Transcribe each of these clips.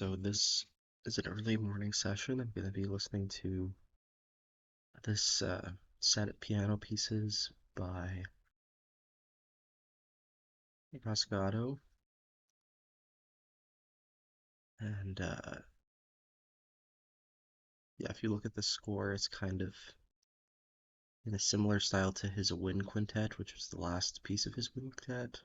So this is an early morning session. I'm going to be listening to this set of piano pieces by Rasgado. And yeah, if you look at the score, it's kind of in a similar style to his wind quintet, which was the last piece of his wind quintet.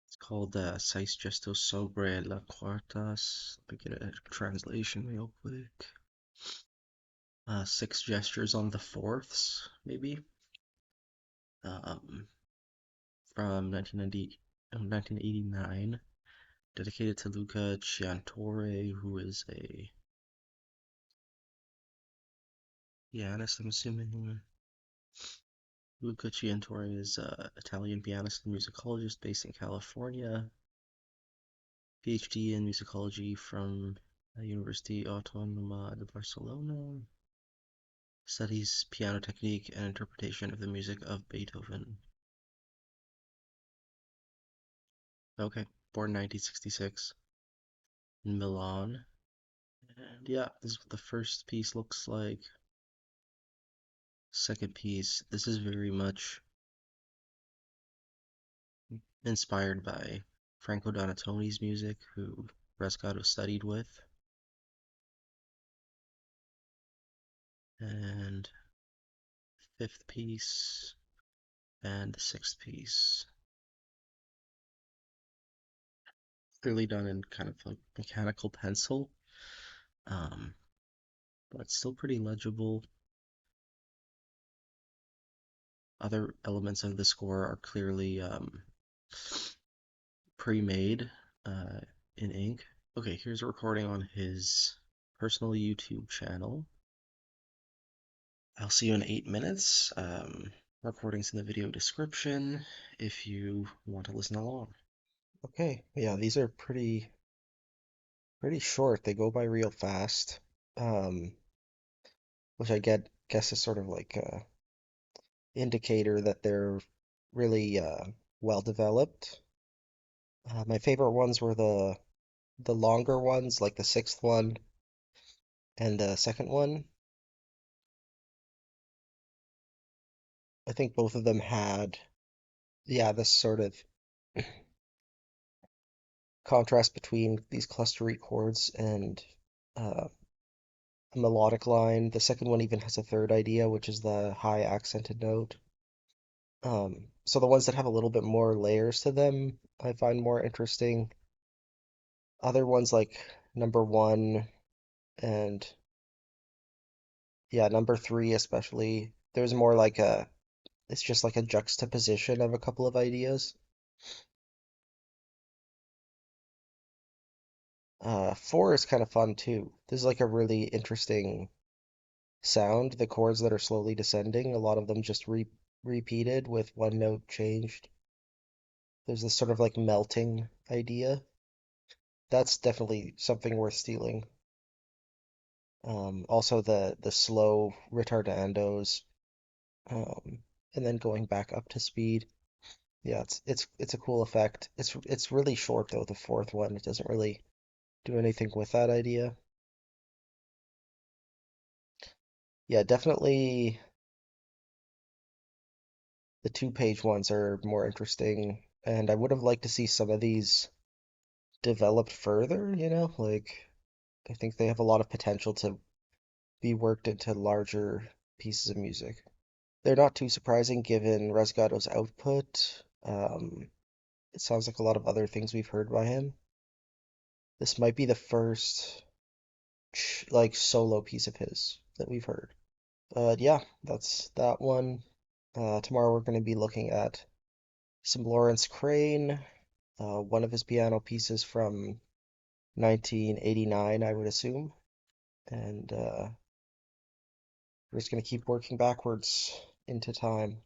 It's called Seis, Gestos, Sobre, Cuartas. Let me get a translation real quick. Six gestures on the fourths, maybe. Um, from 1989, dedicated to Luca Ciantore, who is a pianist, I'm assuming. Luca Ciantore is an Italian pianist and musicologist based in California. PhD in musicology from University Autónoma de Barcelona. Studies piano technique and interpretation of the music of Beethoven. Okay, born 1966 in Milan. And yeah, this is what the first piece looks like. Second piece, this is very much inspired by Franco Donatelli's music, who Rasgado studied with. And fifth piece, and the sixth piece. Clearly done in kind of like mechanical pencil, um, but still pretty legible. Other elements of the score are clearly pre-made in ink. Okay, here's a recording on his personal YouTube channel. I'll see you in 8 minutes. Recordings in the video description if you want to listen along. Okay, yeah, these are pretty short. They go by real fast. Um, which I guess is sort of like a indicator that they're really well developed. My favorite ones were the longer ones, like the sixth one and the second one. I think both of them had, yeah, this sort of contrast between these clustery chords and a melodic line. The second one even has a third idea, which is the high accented note. So the ones that have a little bit more layers to them, I find more interesting. Other ones like number one and yeah, number three especially, there's more like it's just like a juxtaposition of a couple of ideas. Four is kind of fun too. This is like a really interesting sound. The chords that are slowly descending, a lot of them just repeated with one note changed. There's this sort of like melting idea. That's definitely something worth stealing. Also the slow ritardandos, and then going back up to speed. Yeah, it's a cool effect. It's really short though, the fourth one. It doesn't really do anything with that idea. Yeah, definitely the two-page ones are more interesting, and I would have liked to see some of these developed further, like I think they have a lot of potential to be worked into larger pieces of music. They're not too surprising given Resgado's output. It sounds like a lot of other things we've heard by him. This might be the first like solo piece of his that we've heard. Yeah, that's that one. Tomorrow we're going to be looking at some Lawrence Crane, one of his piano pieces from 1989, I would assume. And we're just going to keep working backwards into time.